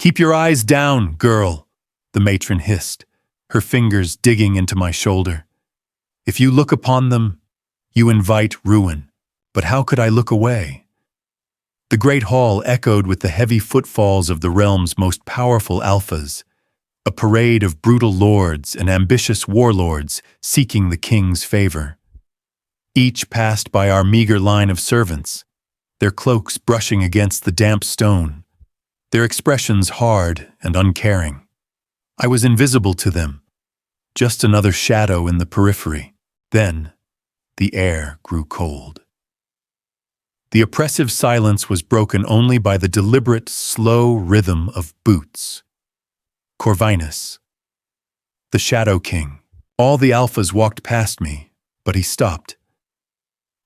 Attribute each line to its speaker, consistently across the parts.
Speaker 1: Keep your eyes down, girl, the matron hissed, her fingers digging into my shoulder. If you look upon them, you invite ruin. But how could I look away? The great hall echoed with the heavy footfalls of the realm's most powerful alphas, a parade of brutal lords and ambitious warlords seeking the king's favor. Each passed by our meager line of servants, their cloaks brushing against the damp stone, their expressions hard and uncaring. I was invisible to them, just another shadow in the periphery. Then, the air grew cold. The oppressive silence was broken only by the deliberate, slow rhythm of boots. Corvinus, the Shadow King. All the alphas walked past me, but he stopped.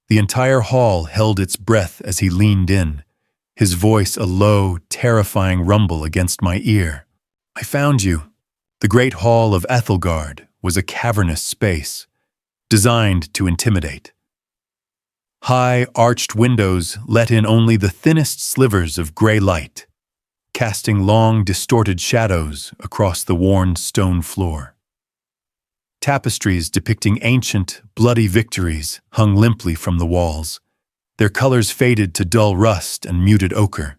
Speaker 1: The entire hall held its breath as he leaned in, his voice a low, terrifying rumble against my ear. I found you. The great hall of Ethelgard was a cavernous space, designed to intimidate. High, arched windows let in only the thinnest slivers of gray light, casting long, distorted shadows across the worn stone floor. Tapestries depicting ancient, bloody victories hung limply from the walls, their colors faded to dull rust and muted ochre.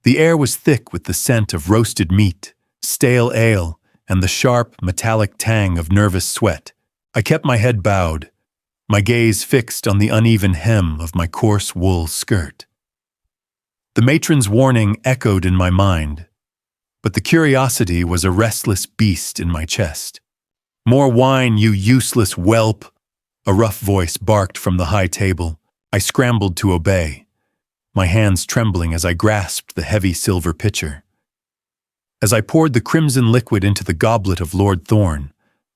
Speaker 1: The air was thick with the scent of roasted meat, stale ale, and the sharp, metallic tang of nervous sweat. I kept my head bowed, my gaze fixed on the uneven hem of my coarse wool skirt. The matron's warning echoed in my mind, but the curiosity was a restless beast in my chest. "More wine, you useless whelp!" A rough voice barked from the high table. I scrambled to obey, my hands trembling as I grasped the heavy silver pitcher. As I poured the crimson liquid into the goblet of Lord Thorn,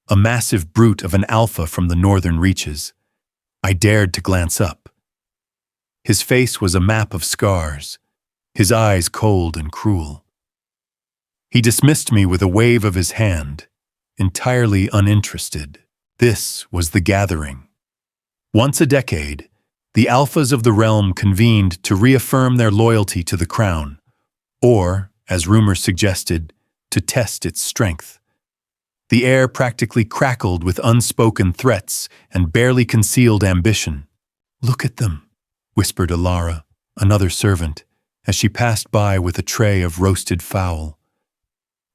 Speaker 1: a massive brute of an alpha from the northern reaches, I dared to glance up. His face was a map of scars, his eyes cold and cruel. He dismissed me with a wave of his hand, entirely uninterested. This was the gathering. Once a decade, the alphas of the realm convened to reaffirm their loyalty to the crown, or, as rumors suggested, to test its strength. The air practically crackled with unspoken threats and barely concealed ambition. "Look at them," whispered Alara, another servant, as she passed by with a tray of roasted fowl.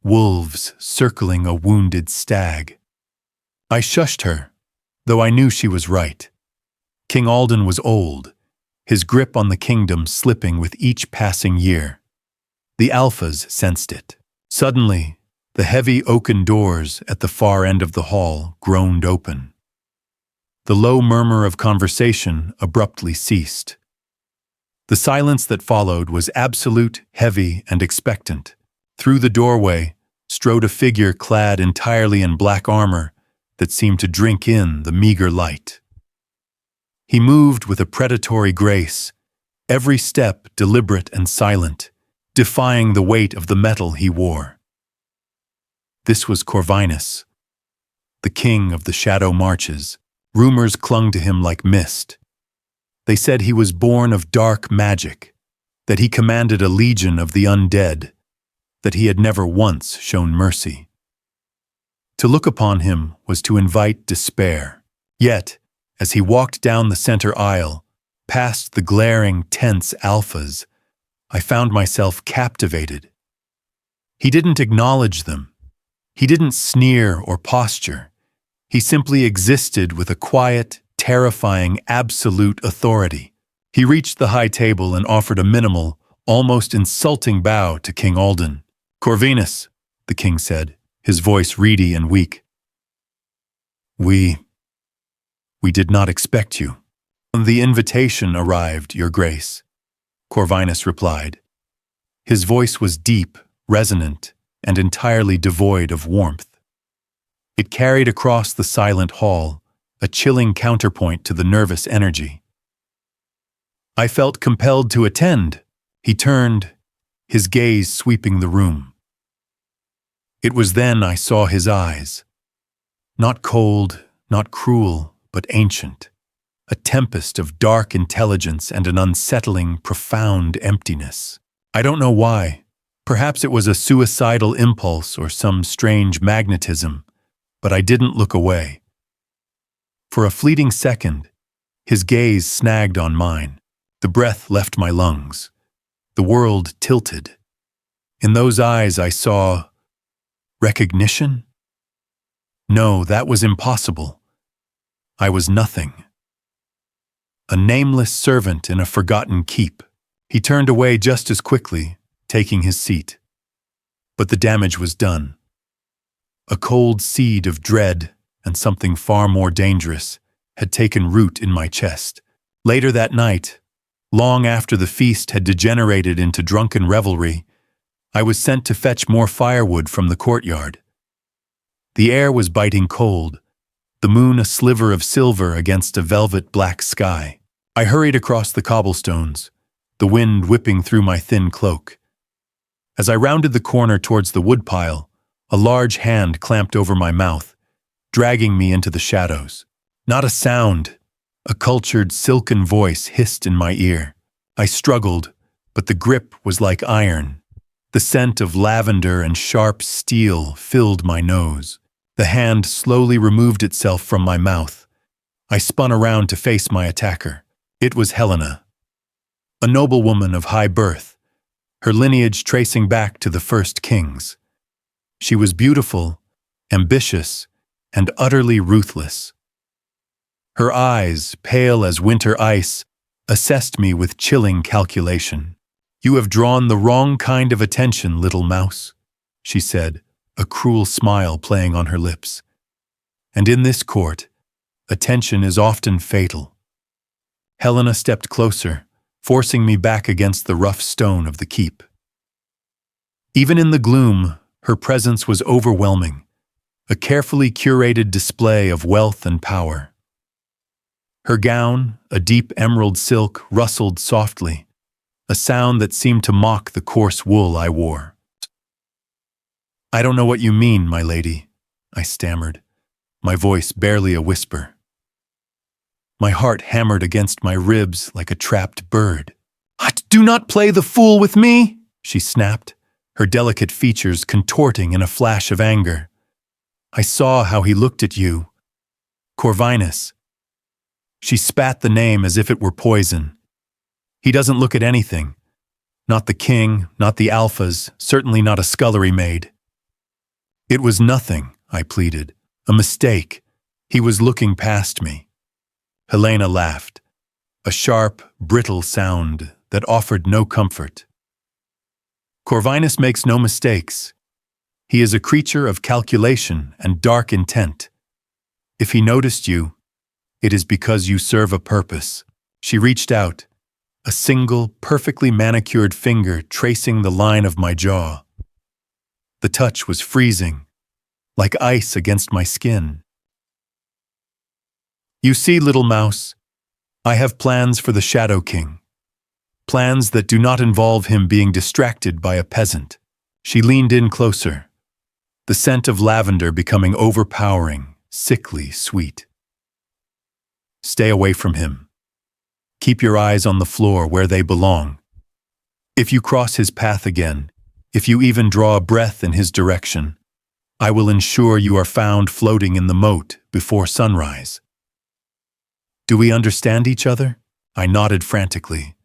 Speaker 1: Wolves circling a wounded stag. I shushed her, though I knew she was right. King Alden was old, his grip on the kingdom slipping with each passing year. The alphas sensed it. Suddenly, the heavy oaken doors at the far end of the hall groaned open. The low murmur of conversation abruptly ceased. The silence that followed was absolute, heavy, and expectant. Through the doorway strode a figure clad entirely in black armor that seemed to drink in the meager light. He moved with a predatory grace, every step deliberate and silent, defying the weight of the metal he wore. This was Corvinus, the king of the Shadow Marches. Rumors clung to him like mist. They said he was born of dark magic, that he commanded a legion of the undead, that he had never once shown mercy. To look upon him was to invite despair. Yet, as he walked down the center aisle, past the glaring, tense alphas, I found myself captivated. He didn't acknowledge them. He didn't sneer or posture. He simply existed with a quiet, terrifying, absolute authority. He reached the high table and offered a minimal, almost insulting bow to King Alden. "Corvinus," the king said, his voice reedy and weak. We did not expect you." "The invitation arrived, Your Grace," Corvinus replied. His voice was deep, resonant, and entirely devoid of warmth. It carried across the silent hall, a chilling counterpoint to the nervous energy. I felt compelled to attend. He turned, his gaze sweeping the room. It was then I saw his eyes. Not cold, not cruel, but ancient. A tempest of dark intelligence and an unsettling, profound emptiness. I don't know why. Perhaps it was a suicidal impulse or some strange magnetism, but I didn't look away. For a fleeting second, his gaze snagged on mine. The breath left my lungs. The world tilted. In those eyes I saw recognition? No, that was impossible. I was nothing. A nameless servant in a forgotten keep. He turned away just as quickly, taking his seat. But the damage was done. A cold seed of dread, and something far more dangerous, had taken root in my chest. Later that night, long after the feast had degenerated into drunken revelry, I was sent to fetch more firewood from the courtyard. The air was biting cold, the moon a sliver of silver against a velvet black sky. I hurried across the cobblestones, the wind whipping through my thin cloak. As I rounded the corner towards the woodpile, a large hand clamped over my mouth, dragging me into the shadows. Not a sound. A cultured, silken voice hissed in my ear. I struggled, but the grip was like iron. The scent of lavender and sharp steel filled my nose. The hand slowly removed itself from my mouth. I spun around to face my attacker. It was Helena, a noblewoman of high birth, her lineage tracing back to the first kings. She was beautiful, ambitious, and utterly ruthless. Her eyes, pale as winter ice, assessed me with chilling calculation. "You have drawn the wrong kind of attention, little mouse," she said, a cruel smile playing on her lips. "And in this court, attention is often fatal." Helena stepped closer, forcing me back against the rough stone of the keep. Even in the gloom, her presence was overwhelming, a carefully curated display of wealth and power. Her gown, a deep emerald silk, rustled softly, a sound that seemed to mock the coarse wool I wore. "I don't know what you mean, my lady," I stammered, my voice barely a whisper. My heart hammered against my ribs like a trapped bird. "Do not play the fool with me," she snapped, her delicate features contorting in a flash of anger. "I saw how he looked at you. Corvinus." She spat the name as if it were poison. "He doesn't look at anything. Not the king, not the alphas, certainly not a scullery maid." "It was nothing," I pleaded. "A mistake. He was looking past me." Helena laughed, a sharp, brittle sound that offered no comfort. "Corvinus makes no mistakes. He is a creature of calculation and dark intent. If he noticed you, it is because you serve a purpose." She reached out, a single, perfectly manicured finger tracing the line of my jaw. The touch was freezing, like ice against my skin. "You see, little mouse, I have plans for the Shadow King. Plans that do not involve him being distracted by a peasant." She leaned in closer, the scent of lavender becoming overpowering, sickly sweet. "Stay away from him. Keep your eyes on the floor where they belong. If you cross his path again, if you even draw a breath in his direction, I will ensure you are found floating in the moat before sunrise." "Do we understand each other?" I nodded frantically,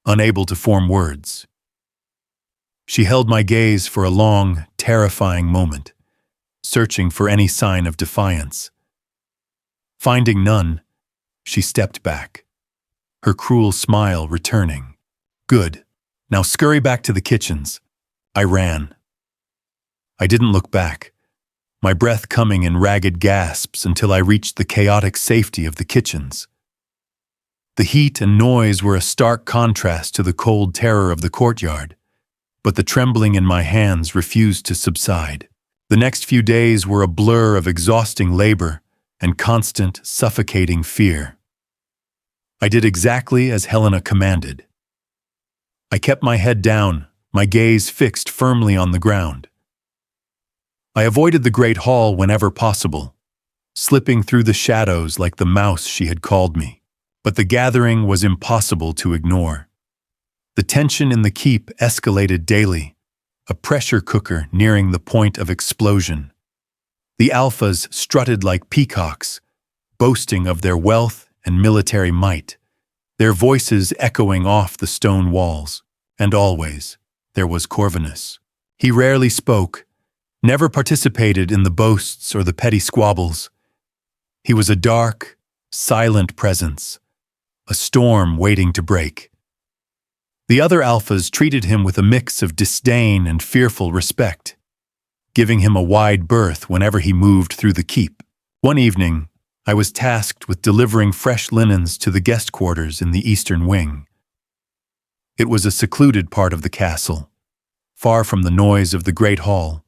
Speaker 1: unable to form words. She held my gaze for a long, terrifying moment, searching for any sign of defiance. Finding none, she stepped back, her cruel smile returning. "Good. Now scurry back to the kitchens." I ran. I didn't look back, my breath coming in ragged gasps until I reached the chaotic safety of the kitchens. The heat and noise were a stark contrast to the cold terror of the courtyard, but the trembling in my hands refused to subside. The next few days were a blur of exhausting labor and constant, suffocating fear. I did exactly as Helena commanded. I kept my head down, my gaze fixed firmly on the ground. I avoided the great hall whenever possible, slipping through the shadows like the mouse she had called me. But the gathering was impossible to ignore. The tension in the keep escalated daily, a pressure cooker nearing the point of explosion. The alphas strutted like peacocks, boasting of their wealth and military might, their voices echoing off the stone walls. And always, there was Corvinus. He rarely spoke, never participated in the boasts or the petty squabbles. He was a dark, silent presence, a storm waiting to break. The other alphas treated him with a mix of disdain and fearful respect, giving him a wide berth whenever he moved through the keep. One evening, I was tasked with delivering fresh linens to the guest quarters in the eastern wing. It was a secluded part of the castle, far from the noise of the great hall.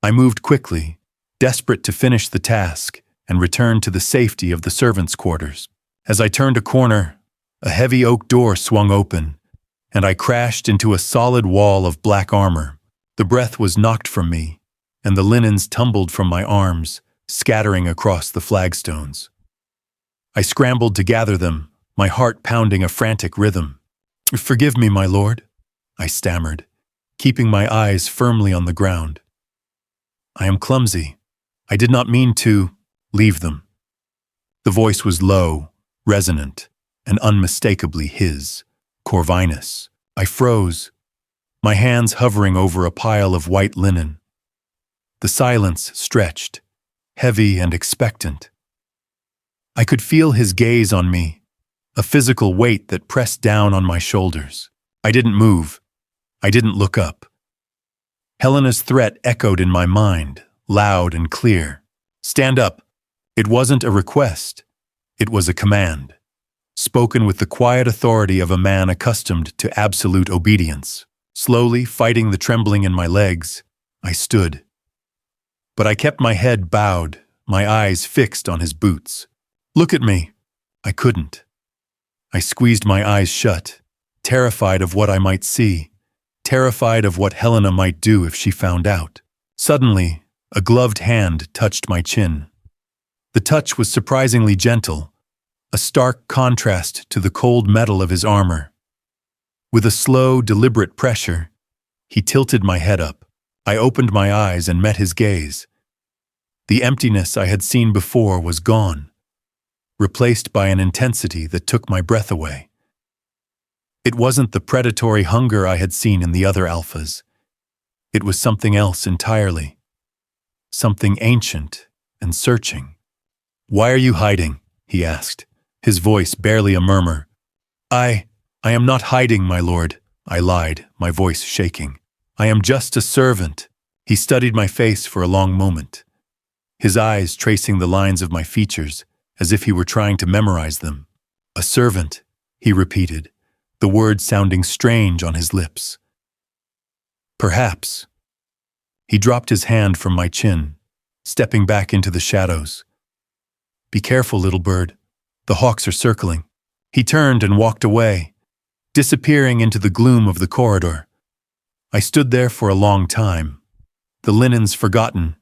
Speaker 1: I moved quickly, desperate to finish the task and return to the safety of the servants' quarters. As I turned a corner, a heavy oak door swung open, and I crashed into a solid wall of black armor. The breath was knocked from me, and the linens tumbled from my arms, scattering across the flagstones. I scrambled to gather them, my heart pounding a frantic rhythm. "Forgive me, my lord," I stammered, keeping my eyes firmly on the ground. "I am clumsy. I did not mean to leave them." The voice was low, resonant, and unmistakably his, Corvinus. I froze, my hands hovering over a pile of white linen. The silence stretched, heavy and expectant. I could feel his gaze on me, a physical weight that pressed down on my shoulders. I didn't move. I didn't look up. Helena's threat echoed in my mind, loud and clear. "Stand up." It wasn't a request. It was a command, spoken with the quiet authority of a man accustomed to absolute obedience. Slowly, fighting the trembling in my legs, I stood. But I kept my head bowed, my eyes fixed on his boots. "Look at me." I couldn't. I squeezed my eyes shut, terrified of what I might see, terrified of what Helena might do if she found out. Suddenly, a gloved hand touched my chin. The touch was surprisingly gentle, a stark contrast to the cold metal of his armor. With a slow, deliberate pressure, he tilted my head up. I opened my eyes and met his gaze. The emptiness I had seen before was gone, replaced by an intensity that took my breath away. It wasn't the predatory hunger I had seen in the other alphas. It was something else entirely. Something ancient and searching. "Why are you hiding?" he asked, his voice barely a murmur. I am not hiding, my lord," I lied, my voice shaking. "I am just a servant." He studied my face for a long moment, his eyes tracing the lines of my features as if he were trying to memorize them. "A servant," he repeated, the word sounding strange on his lips. "Perhaps." He dropped his hand from my chin, stepping back into the shadows. "Be careful, little bird. The hawks are circling." He turned and walked away, disappearing into the gloom of the corridor. I stood there for a long time, the linens forgotten,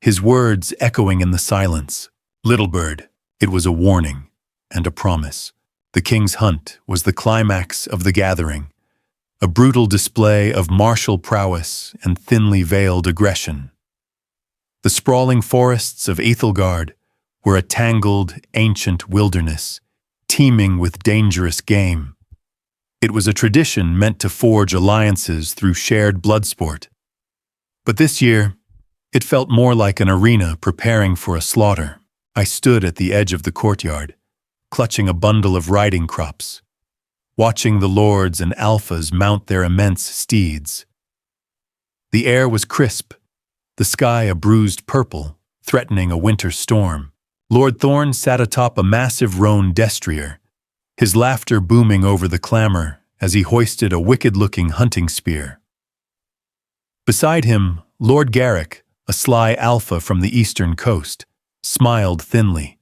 Speaker 1: his words echoing in the silence. "Little bird." It was a warning and a promise. The king's hunt was the climax of the gathering, a brutal display of martial prowess and thinly veiled aggression. The sprawling forests of Ethelgard were a tangled, ancient wilderness, teeming with dangerous game. It was a tradition meant to forge alliances through shared bloodsport. But this year, it felt more like an arena preparing for a slaughter. I stood at the edge of the courtyard, clutching a bundle of riding crops, watching the lords and alphas mount their immense steeds. The air was crisp, the sky a bruised purple, threatening a winter storm. Lord Thorn sat atop a massive roan destrier, his laughter booming over the clamor as he hoisted a wicked-looking hunting spear. Beside him, Lord Garrick, a sly alpha from the eastern coast, smiled thinly,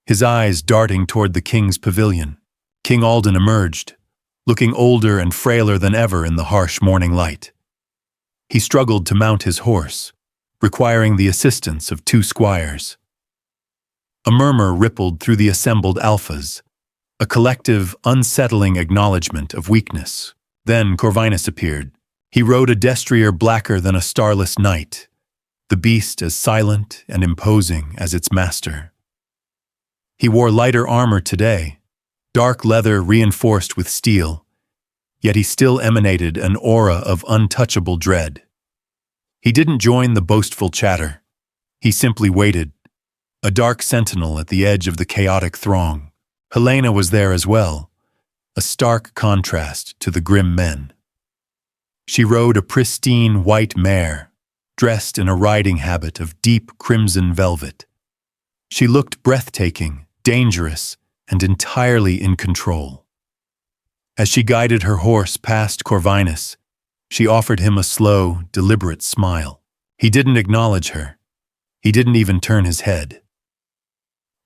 Speaker 1: his eyes darting toward the king's pavilion. King Alden emerged, looking older and frailer than ever in the harsh morning light. He struggled to mount his horse, requiring the assistance of 2 squires. A murmur rippled through the assembled alphas, a collective, unsettling acknowledgement of weakness. Then Corvinus appeared, He rode a destrier blacker than a starless night, the beast as silent and imposing as its master. He wore lighter armor today, dark leather reinforced with steel, yet he still emanated an aura of untouchable dread. He didn't join the boastful chatter. He simply waited, a dark sentinel at the edge of the chaotic throng. Helena was there as well, a stark contrast to the grim men. She rode a pristine white mare, dressed in a riding habit of deep crimson velvet. She looked breathtaking, dangerous, and entirely in control. As she guided her horse past Corvinus, she offered him a slow, deliberate smile. He didn't acknowledge her. He didn't even turn his head.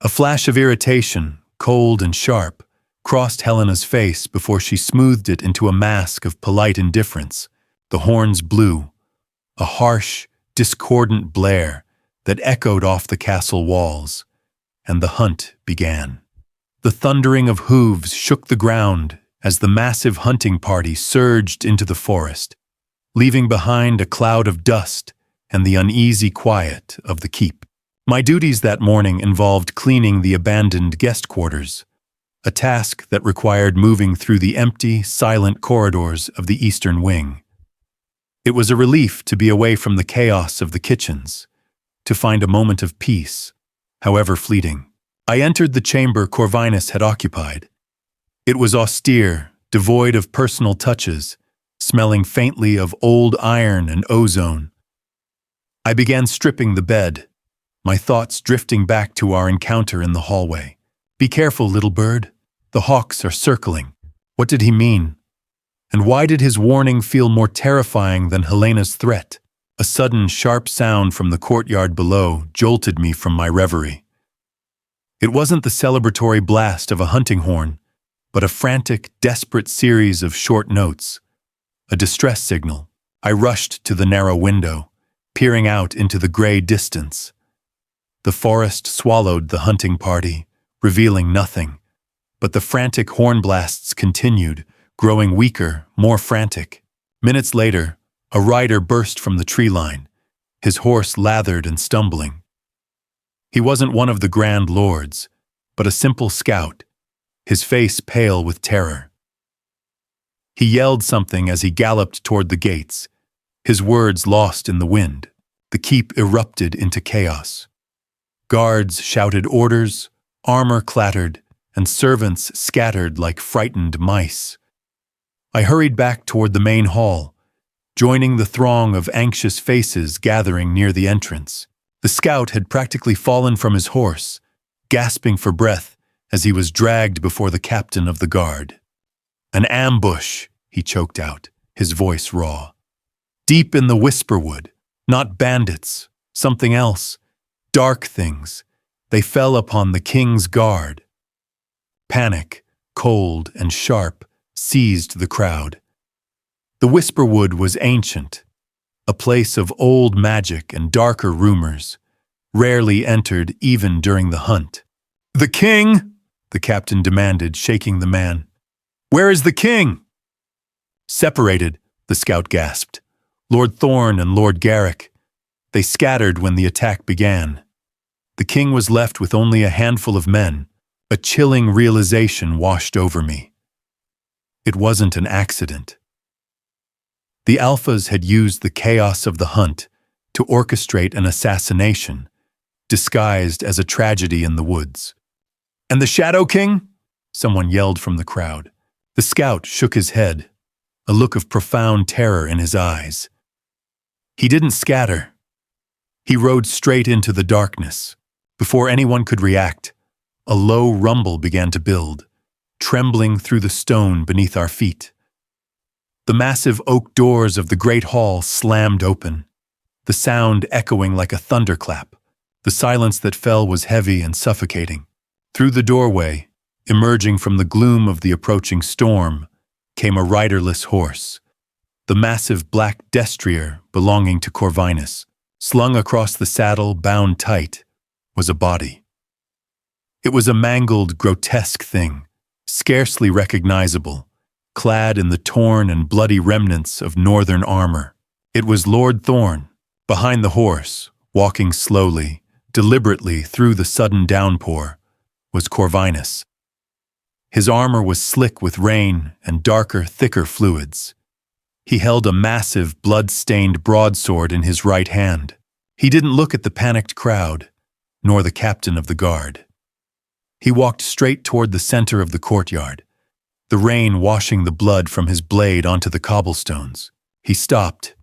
Speaker 1: A flash of irritation, cold and sharp, crossed Helena's face before she smoothed it into a mask of polite indifference. The horns blew, a harsh, discordant blare that echoed off the castle walls, and the hunt began. The thundering of hooves shook the ground as the massive hunting party surged into the forest, leaving behind a cloud of dust and the uneasy quiet of the keep. My duties that morning involved cleaning the abandoned guest quarters, a task that required moving through the empty, silent corridors of the eastern wing. It was a relief to be away from the chaos of the kitchens, to find a moment of peace, however fleeting. I entered the chamber Corvinus had occupied. It was austere, devoid of personal touches, smelling faintly of old iron and ozone. I began stripping the bed, my thoughts drifting back to our encounter in the hallway. "Be careful, little bird. The hawks are circling." What did he mean? And why did his warning feel more terrifying than Helena's threat? A sudden, sharp sound from the courtyard below jolted me from my reverie. It wasn't the celebratory blast of a hunting horn, but a frantic, desperate series of short notes. A distress signal. I rushed to the narrow window, peering out into the gray distance. The forest swallowed the hunting party, revealing nothing. But the frantic horn blasts continued, growing weaker, more frantic. Minutes later, a rider burst from the tree line, his horse lathered and stumbling. He wasn't one of the grand lords, but a simple scout, his face pale with terror. He yelled something as he galloped toward the gates, his words lost in the wind. The keep erupted into chaos. Guards shouted orders, armor clattered, and servants scattered like frightened mice. I hurried back toward the main hall, joining the throng of anxious faces gathering near the entrance. The scout had practically fallen from his horse, gasping for breath as he was dragged before the captain of the guard. "An ambush," he choked out, his voice raw. "Deep in the whisperwood, not bandits, something else, dark things. They fell upon the king's guard." Panic, cold and sharp, seized the crowd. The Whisperwood was ancient, a place of old magic and darker rumors, rarely entered even during the hunt. "The king?" the captain demanded, shaking the man. "Where is the king?" "Separated," the scout gasped. "Lord Thorne and Lord Garrick. They scattered when the attack began. The king was left with only a handful of men." A chilling realization washed over me. It wasn't an accident. The Alphas had used the chaos of the hunt to orchestrate an assassination, disguised as a tragedy in the woods. "And the Shadow King?" someone yelled from the crowd. The scout shook his head, a look of profound terror in his eyes. He didn't scatter. He rode straight into the darkness. Before anyone could react, a low rumble began to build, trembling through the stone beneath our feet. The massive oak doors of the great hall slammed open, the sound echoing like a thunderclap. The silence that fell was heavy and suffocating. Through the doorway, emerging from the gloom of the approaching storm, came a riderless horse. The massive black destrier belonging to Corvinus, slung across the saddle, bound tight, was a body. It was a mangled, grotesque thing, scarcely recognizable, clad in the torn and bloody remnants of northern armor. It was Lord Thorn, behind the horse, walking slowly, deliberately through the sudden downpour, was Corvinus. His armor was slick with rain and darker, thicker fluids. He held a massive, blood-stained broadsword in his right hand. He didn't look at the panicked crowd, nor the captain of the guard. He walked straight toward the center of the courtyard, the rain washing the blood from his blade onto the cobblestones. He stopped,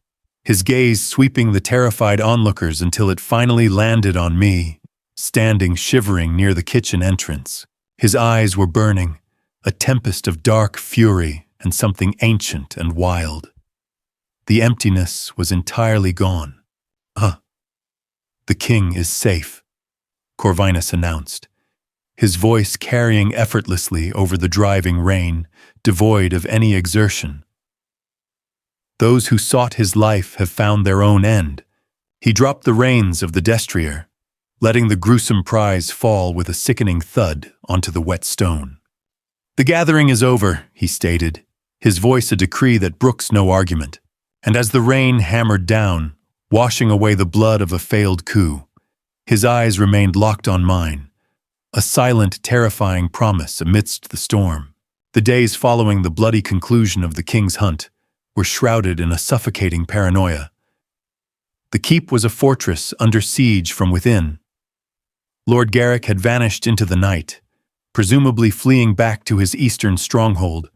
Speaker 1: his gaze sweeping the terrified onlookers until it finally landed on me, standing shivering near the kitchen entrance. His eyes were burning, a tempest of dark fury and something ancient and wild. The emptiness was entirely gone. The king is safe, Corvinus announced, his voice carrying effortlessly over the driving rain, devoid of any exertion. Those who sought his life have found their own end. He dropped the reins of the destrier, letting the gruesome prize fall with a sickening thud onto the wet stone. The gathering is over, he stated, his voice a decree that brooks no argument. And as the rain hammered down, washing away the blood of a failed coup, his eyes remained locked on mine, a silent, terrifying promise amidst the storm. The days following the bloody conclusion of the king's hunt were shrouded in a suffocating paranoia. The keep was a fortress under siege from within. Lord Garrick had vanished into the night, presumably fleeing back to his eastern stronghold,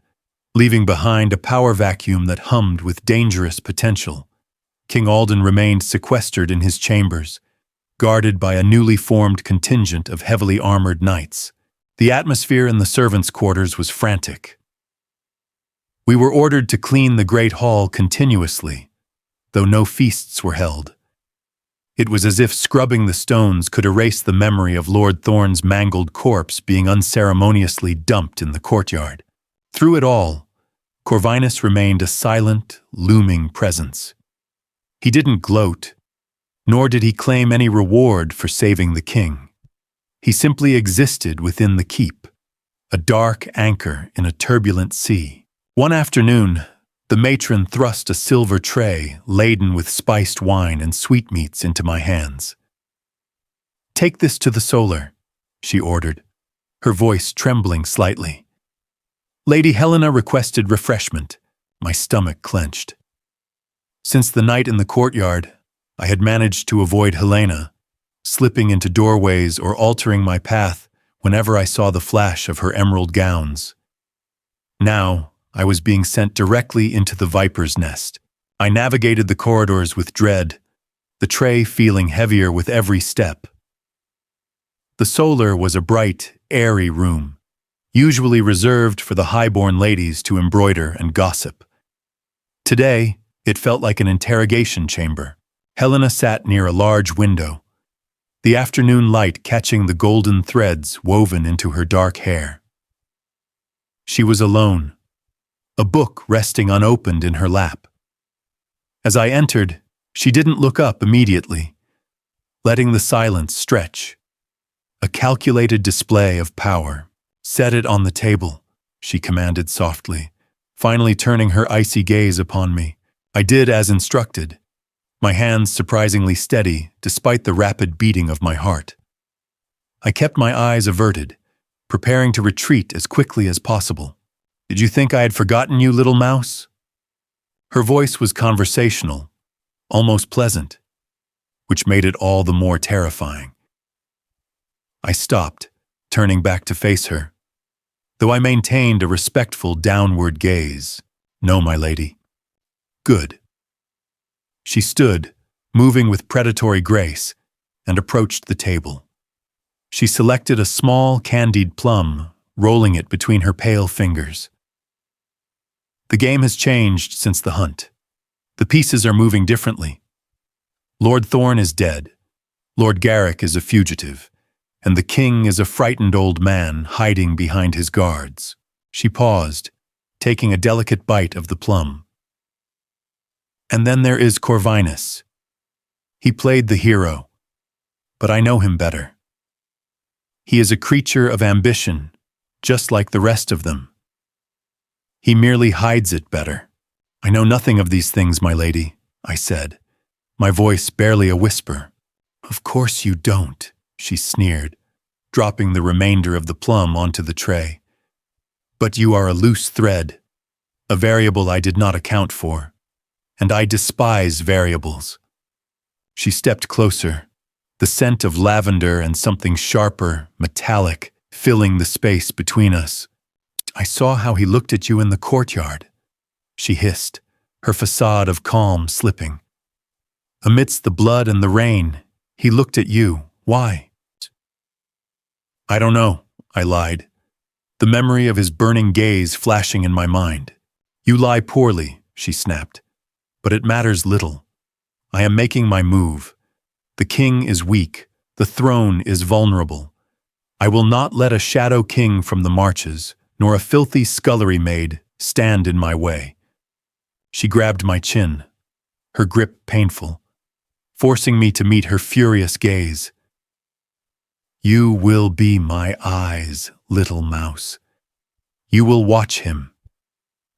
Speaker 1: leaving behind a power vacuum that hummed with dangerous potential. King Alden remained sequestered in his chambers, guarded by a newly formed contingent of heavily armored knights. The atmosphere in the servants' quarters was frantic. We were ordered to clean the great hall continuously, though no feasts were held. It was as if scrubbing the stones could erase the memory of Lord Thorn's mangled corpse being unceremoniously dumped in the courtyard. Through it all, Corvinus remained a silent, looming presence. He didn't gloat, nor did he claim any reward for saving the king. He simply existed within the keep, a dark anchor in a turbulent sea. One afternoon, the matron thrust a silver tray laden with spiced wine and sweetmeats into my hands. "Take this to the solar," she ordered, her voice trembling slightly. Lady Helena requested refreshment. My stomach clenched. Since the night in the courtyard, I had managed to avoid Helena, slipping into doorways or altering my path whenever I saw the flash of her emerald gowns. Now, I was being sent directly into the viper's nest. I navigated the corridors with dread, the tray feeling heavier with every step. The solar was a bright, airy room, usually reserved for the high-born ladies to embroider and gossip. Today, it felt like an interrogation chamber. Helena sat near a large window, the afternoon light catching the golden threads woven into her dark hair. She was alone, a book resting unopened in her lap. As I entered, she didn't look up immediately, letting the silence stretch. A calculated display of power. "Set it on the table," she commanded softly, finally turning her icy gaze upon me. I did as instructed, my hands surprisingly steady despite the rapid beating of my heart. I kept my eyes averted, preparing to retreat as quickly as possible. "Did you think I had forgotten you, little mouse?" Her voice was conversational, almost pleasant, which made it all the more terrifying. I stopped, turning back to face her, though I maintained a respectful downward gaze. "No, my lady." "Good." She stood, moving with predatory grace, and approached the table. She selected a small, candied plum, rolling it between her pale fingers. "The game has changed since the hunt. The pieces are moving differently. Lord Thorn is dead. Lord Garrick is a fugitive, and the king is a frightened old man hiding behind his guards." She paused, taking a delicate bite of the plum. "And then there is Corvinus. He played the hero, but I know him better. He is a creature of ambition, just like the rest of them. He merely hides it better. I know nothing of these things, my lady, I said, my voice barely a whisper. Of course you don't, she sneered, dropping the remainder of the plum onto the tray. But you are a loose thread, a variable I did not account for, and I despise variables. She stepped closer, the scent of lavender and something sharper, metallic, filling the space between us. I saw how he looked at you in the courtyard, she hissed, her facade of calm slipping. Amidst the blood and the rain, he looked at you. Why? I don't know, I lied, the memory of his burning gaze flashing in my mind. You lie poorly, she snapped, but it matters little. I am making my move. The king is weak, the throne is vulnerable. I will not let a shadow king from the marches, nor a filthy scullery maid, stand in my way. She grabbed my chin, her grip painful, forcing me to meet her furious gaze. You will be my eyes, little mouse. You will watch him.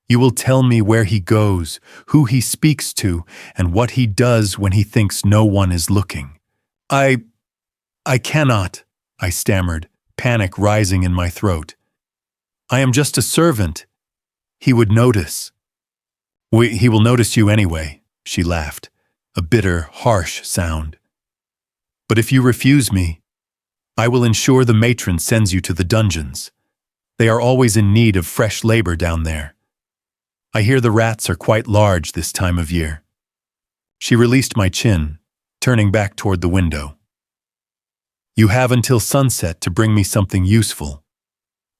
Speaker 1: You will tell me where he goes, who he speaks to, and what he does when he thinks no one is looking. I cannot, I stammered, panic rising in my throat. I am just a servant. He would notice. He will notice you anyway, she laughed, a bitter, harsh sound. But if you refuse me, I will ensure the matron sends you to the dungeons. They are always in need of fresh labor down there. I hear the rats are quite large this time of year. She released my chin, turning back toward the window. You have until sunset to bring me something useful.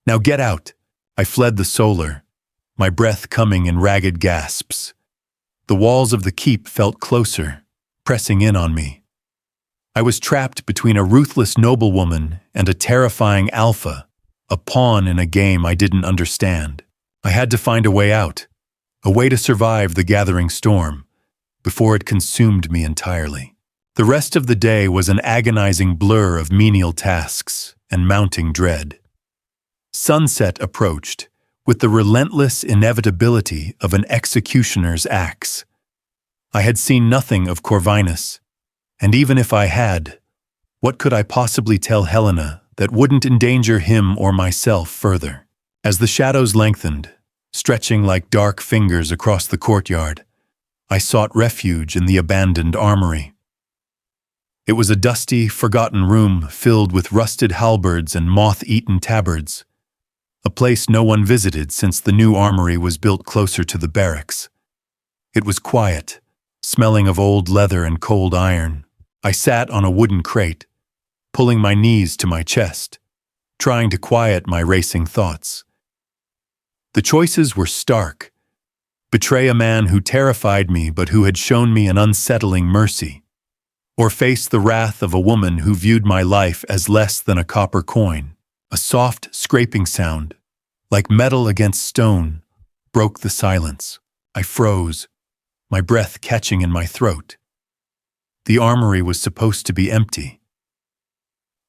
Speaker 1: Now get out. I fled the solar, my breath coming in ragged gasps. The walls of the keep felt closer, pressing in on me. I was trapped between a ruthless noblewoman and a terrifying alpha, a pawn in a game I didn't understand. I had to find a way out, a way to survive the gathering storm, before it consumed me entirely. The rest of the day was an agonizing blur of menial tasks and mounting dread. Sunset approached, with the relentless inevitability of an executioner's axe. I had seen nothing of Corvinus, and even if I had, what could I possibly tell Helena that wouldn't endanger him or myself further? As the shadows lengthened, stretching like dark fingers across the courtyard, I sought refuge in the abandoned armory. It was a dusty, forgotten room filled with rusted halberds and moth-eaten tabards, a place no one visited since the new armory was built closer to the barracks. It was quiet, smelling of old leather and cold iron. I sat on a wooden crate, pulling my knees to my chest, trying to quiet my racing thoughts. The choices were stark. Betray a man who terrified me but who had shown me an unsettling mercy, or face the wrath of a woman who viewed my life as less than a copper coin. A soft, scraping sound, like metal against stone, broke the silence. I froze, my breath catching in my throat. The armory was supposed to be empty.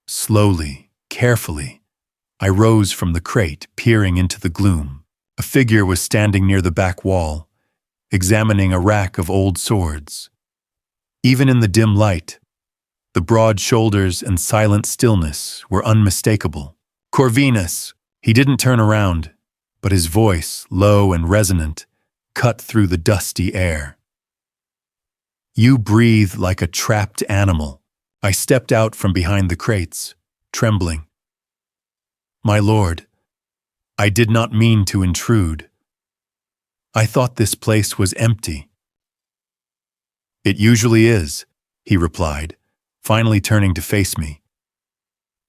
Speaker 1: Slowly, carefully, I rose from the crate, peering into the gloom. A figure was standing near the back wall, examining a rack of old swords. Even in the dim light, the broad shoulders and silent stillness were unmistakable. Corvinus! He didn't turn around, but his voice, low and resonant, cut through the dusty air. You breathe like a trapped animal. I stepped out from behind the crates, trembling. My lord, I did not mean to intrude. I thought this place was empty. It usually is, he replied, finally turning to face me.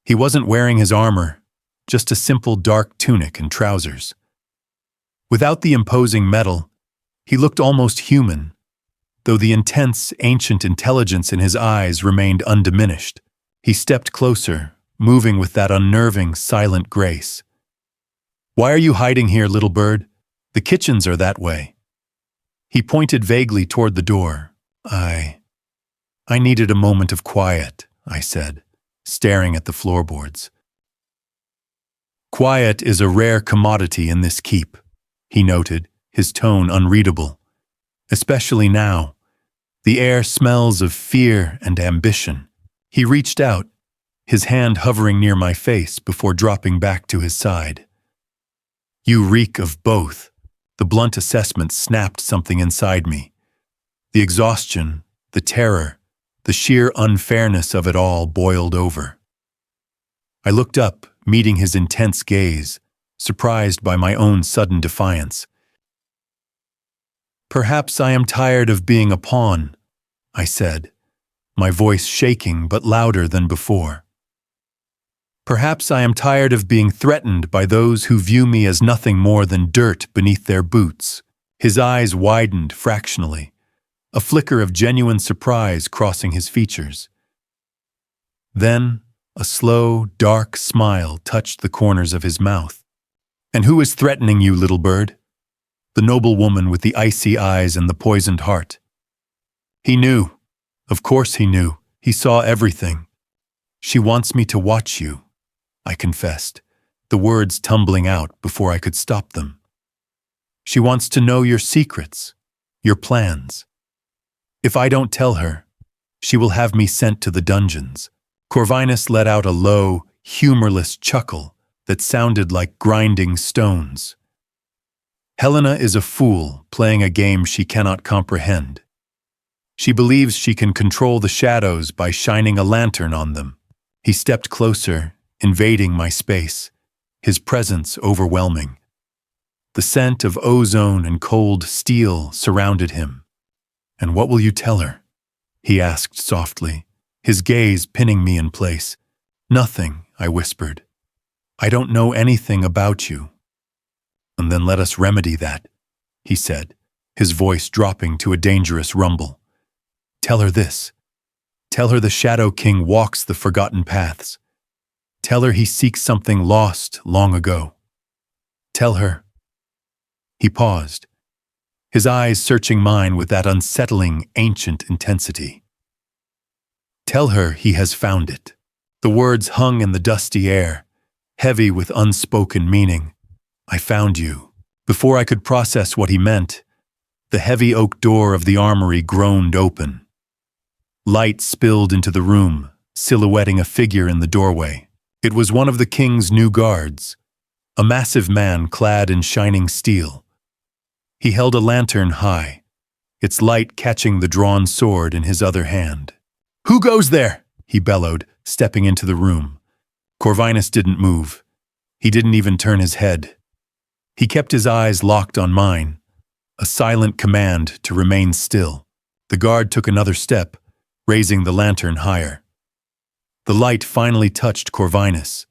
Speaker 1: He wasn't wearing his armor, just a simple dark tunic and trousers. Without the imposing metal, he looked almost human, though the intense, ancient intelligence in his eyes remained undiminished. He stepped closer, moving with that unnerving, silent grace. Why are you hiding here, little bird? The kitchens are that way. He pointed vaguely toward the door. I needed a moment of quiet, I said, staring at the floorboards. Quiet is a rare commodity in this keep, he noted, his tone unreadable. Especially now. The air smells of fear and ambition. He reached out, his hand hovering near my face before dropping back to his side. You reek of both. The blunt assessment snapped something inside me. The exhaustion, the terror, the sheer unfairness of it all boiled over. I looked up, meeting his intense gaze, surprised by my own sudden defiance. Perhaps I am tired of being a pawn, I said, my voice shaking but louder than before. Perhaps I am tired of being threatened by those who view me as nothing more than dirt beneath their boots. His eyes widened fractionally, a flicker of genuine surprise crossing his features. Then, a slow, dark smile touched the corners of his mouth. And who is threatening you, little bird? The noble woman with the icy eyes and the poisoned heart. He knew. Of course he knew. He saw everything. She wants me to watch you, I confessed, the words tumbling out before I could stop them. She wants to know your secrets, your plans. If I don't tell her, she will have me sent to the dungeons. Corvinus let out a low, humorless chuckle that sounded like grinding stones. Helena is a fool playing a game she cannot comprehend. She believes she can control the shadows by shining a lantern on them. He stepped closer, invading my space, his presence overwhelming. The scent of ozone and cold steel surrounded him. And what will you tell her? He asked softly, his gaze pinning me in place. Nothing, I whispered. I don't know anything about you. And then let us remedy that, he said, his voice dropping to a dangerous rumble. Tell her this. Tell her the Shadow King walks the forgotten paths. Tell her he seeks something lost long ago. Tell her. He paused, his eyes searching mine with that unsettling, ancient intensity. Tell her he has found it. The words hung in the dusty air, heavy with unspoken meaning. I found you. Before I could process what he meant, the heavy oak door of the armory groaned open. Light spilled into the room, silhouetting a figure in the doorway. It was one of the king's new guards, a massive man clad in shining steel. He held a lantern high, its light catching the drawn sword in his other hand. "Who goes there?" he bellowed, stepping into the room. Corvinus didn't move. He didn't even turn his head. He kept his eyes locked on mine, a silent command to remain still. The guard took another step, raising the lantern higher. The light finally touched Corvinus,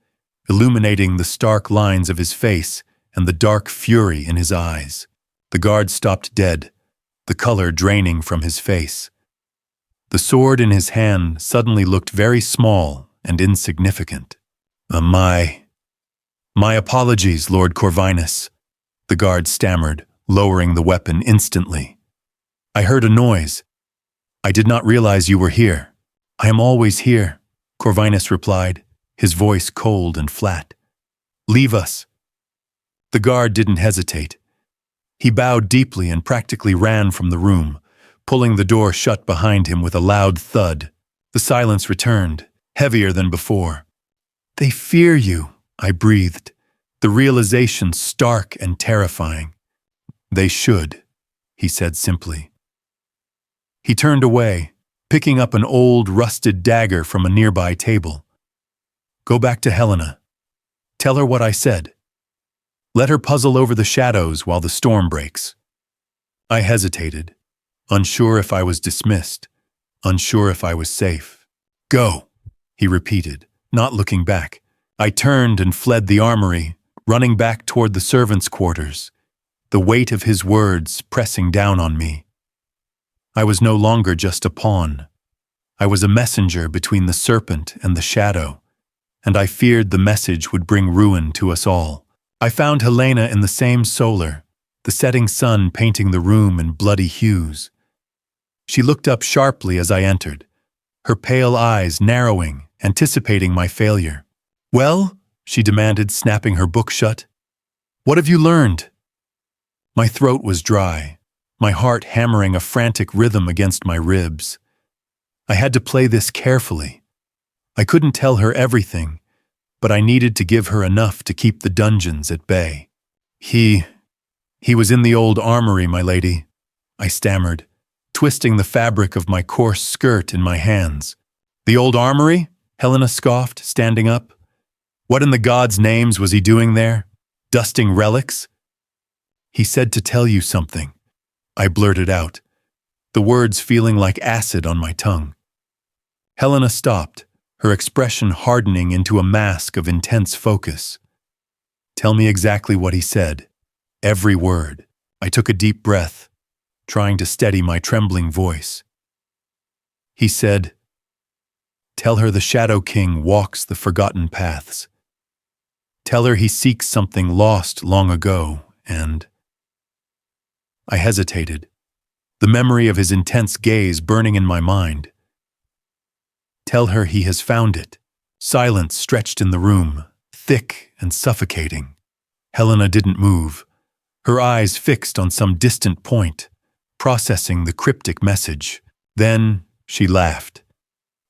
Speaker 1: illuminating the stark lines of his face and the dark fury in his eyes. The guard stopped dead, the color draining from his face. The sword in his hand suddenly looked very small and insignificant. My apologies, Lord Corvinus," the guard stammered, lowering the weapon instantly. "I heard a noise. I did not realize you were here." "I am always here," Corvinus replied, his voice cold and flat. "Leave us." The guard didn't hesitate. He bowed deeply and practically ran from the room, pulling the door shut behind him with a loud thud. The silence returned, heavier than before. "They fear you," I breathed, the realization stark and terrifying. "They should," he said simply. He turned away, picking up an old, rusted dagger from a nearby table. "Go back to Helena. Tell her what I said. Let her puzzle over the shadows while the storm breaks." I hesitated, unsure if I was dismissed, unsure if I was safe. "Go," he repeated, not looking back. I turned and fled the armory, running back toward the servants' quarters, the weight of his words pressing down on me. I was no longer just a pawn. I was a messenger between the serpent and the shadow, and I feared the message would bring ruin to us all. I found Helena in the same solar, the setting sun painting the room in bloody hues. She looked up sharply as I entered, her pale eyes narrowing, anticipating my failure. "Well?" she demanded, snapping her book shut. "What have you learned?" My throat was dry, my heart hammering a frantic rhythm against my ribs. I had to play this carefully. I couldn't tell her everything, but I needed to give her enough to keep the dungeons at bay. He was in the old armory, my lady, I stammered, twisting the fabric of my coarse skirt in my hands. The old armory? Helena scoffed, standing up. What in the gods' names was he doing there? Dusting relics? He said to tell you something, I blurted out, the words feeling like acid on my tongue. Helena stopped, her expression hardening into a mask of intense focus. Tell me exactly what he said. Every word. I took a deep breath, trying to steady my trembling voice. He said, tell her the Shadow King walks the forgotten paths. Tell her he seeks something lost long ago, and... I hesitated, the memory of his intense gaze burning in my mind. Tell her he has found it. Silence stretched in the room, thick and suffocating. Helena didn't move, her eyes fixed on some distant point, processing the cryptic message. Then she laughed.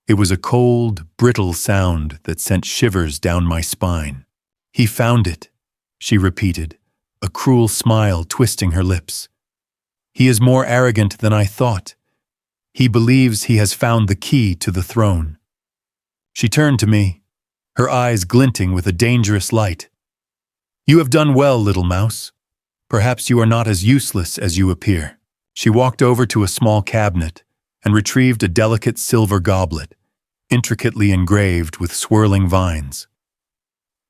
Speaker 1: It was a cold, brittle sound that sent shivers down my spine. He found it, she repeated, a cruel smile twisting her lips. He is more arrogant than I thought. He believes he has found the key to the throne. She turned to me, her eyes glinting with a dangerous light. You have done well, little mouse. Perhaps you are not as useless as you appear. She walked over to a small cabinet and retrieved a delicate silver goblet, intricately engraved with swirling vines.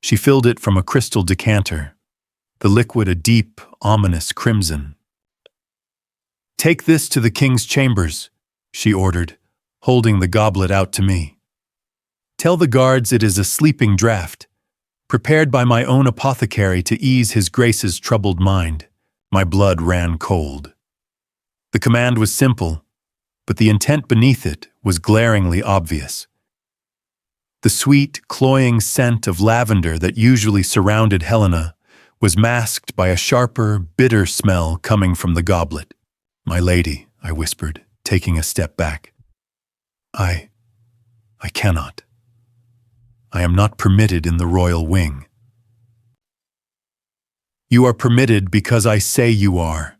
Speaker 1: She filled it from a crystal decanter, the liquid a deep, ominous crimson. Take this to the king's chambers, she ordered, holding the goblet out to me. Tell the guards it is a sleeping draught, prepared by my own apothecary to ease his grace's troubled mind. My blood ran cold. The command was simple, but the intent beneath it was glaringly obvious. The sweet, cloying scent of lavender that usually surrounded Helena was masked by a sharper, bitter smell coming from the goblet. My lady, I whispered, taking a step back. I cannot. I am not permitted in the royal wing. You are permitted because I say you are,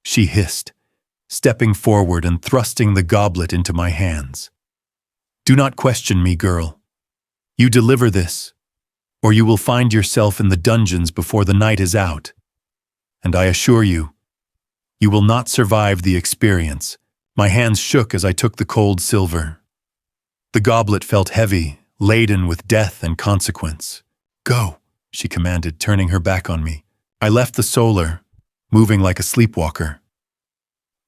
Speaker 1: she hissed, stepping forward and thrusting the goblet into my hands. Do not question me, girl. You deliver this, or you will find yourself in the dungeons before the night is out. And I assure you, you will not survive the experience. My hands shook as I took the cold silver. The goblet felt heavy, laden with death and consequence. Go, she commanded, turning her back on me. I left the solar, moving like a sleepwalker.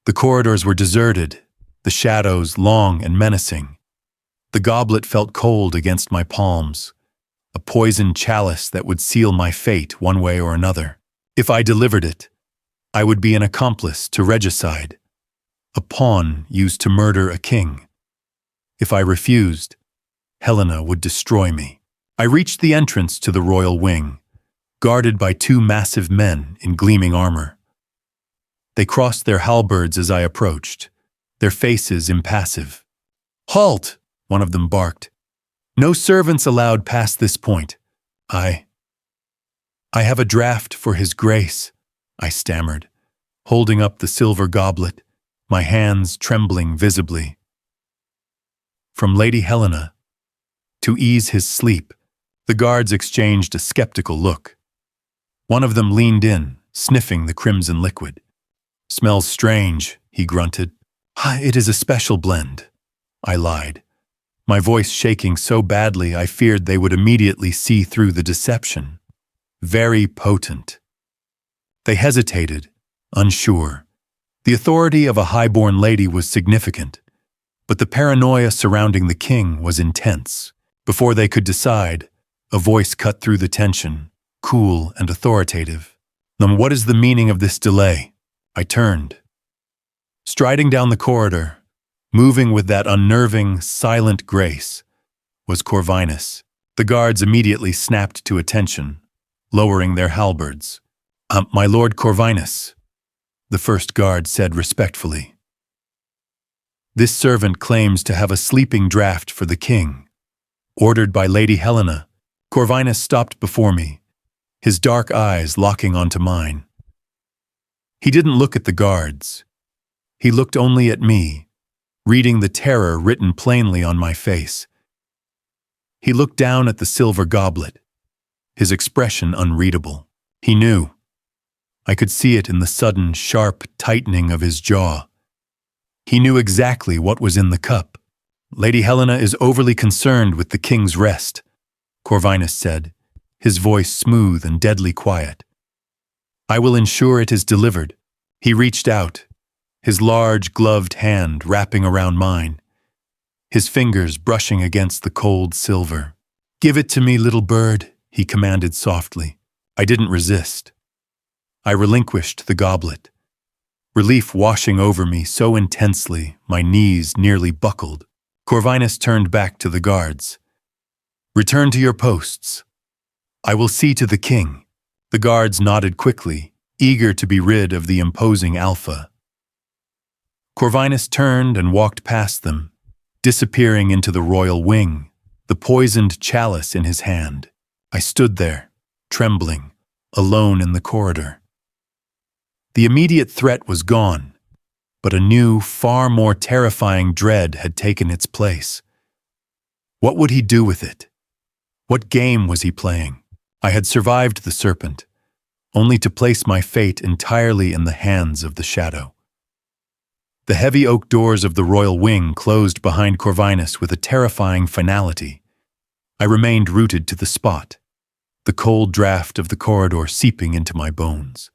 Speaker 1: The corridors were deserted, the shadows long and menacing. The goblet felt cold against my palms, a poisoned chalice that would seal my fate one way or another. If I delivered it, I would be an accomplice to regicide, a pawn used to murder a king. If I refused, Helena would destroy me. I reached the entrance to the royal wing, guarded by two massive men in gleaming armor. They crossed their halberds as I approached, their faces impassive. Halt! One of them barked. No servants allowed past this point. I have a draft for his grace, I stammered, holding up the silver goblet, my hands trembling visibly. From Lady Helena. To ease his sleep, the guards exchanged a skeptical look. One of them leaned in, sniffing the crimson liquid. Smells strange, he grunted. It is a special blend, I lied, my voice shaking so badly I feared they would immediately see through the deception. Very potent. They hesitated, unsure. The authority of a high-born lady was significant, but the paranoia surrounding the king was intense. Before they could decide, a voice cut through the tension, cool and authoritative. Then what is the meaning of this delay? I turned. Striding down the corridor, moving with that unnerving, silent grace, was Corvinus. The guards immediately snapped to attention, lowering their halberds. My lord Corvinus, the first guard said respectfully. This servant claims to have a sleeping draft for the king. Ordered by Lady Helena, Corvinus stopped before me, his dark eyes locking onto mine. He didn't look at the guards. He looked only at me, reading the terror written plainly on my face. He looked down at the silver goblet, his expression unreadable. He knew. I could see it in the sudden, sharp tightening of his jaw. He knew exactly what was in the cup. Lady Helena is overly concerned with the king's rest, Corvinus said, his voice smooth and deadly quiet. I will ensure it is delivered. He reached out, his large gloved hand wrapping around mine, his fingers brushing against the cold silver. Give it to me, little bird, he commanded softly. I didn't resist. I relinquished the goblet, relief washing over me so intensely my knees nearly buckled. Corvinus turned back to the guards. Return to your posts. I will see to the king. The guards nodded quickly, eager to be rid of the imposing alpha. Corvinus turned and walked past them, disappearing into the royal wing, the poisoned chalice in his hand. I stood there, trembling, alone in the corridor. The immediate threat was gone, but a new, far more terrifying dread had taken its place. What would he do with it? What game was he playing? I had survived the serpent, only to place my fate entirely in the hands of the shadow. The heavy oak doors of the royal wing closed behind Corvinus with a terrifying finality. I remained rooted to the spot, the cold draft of the corridor seeping into my bones.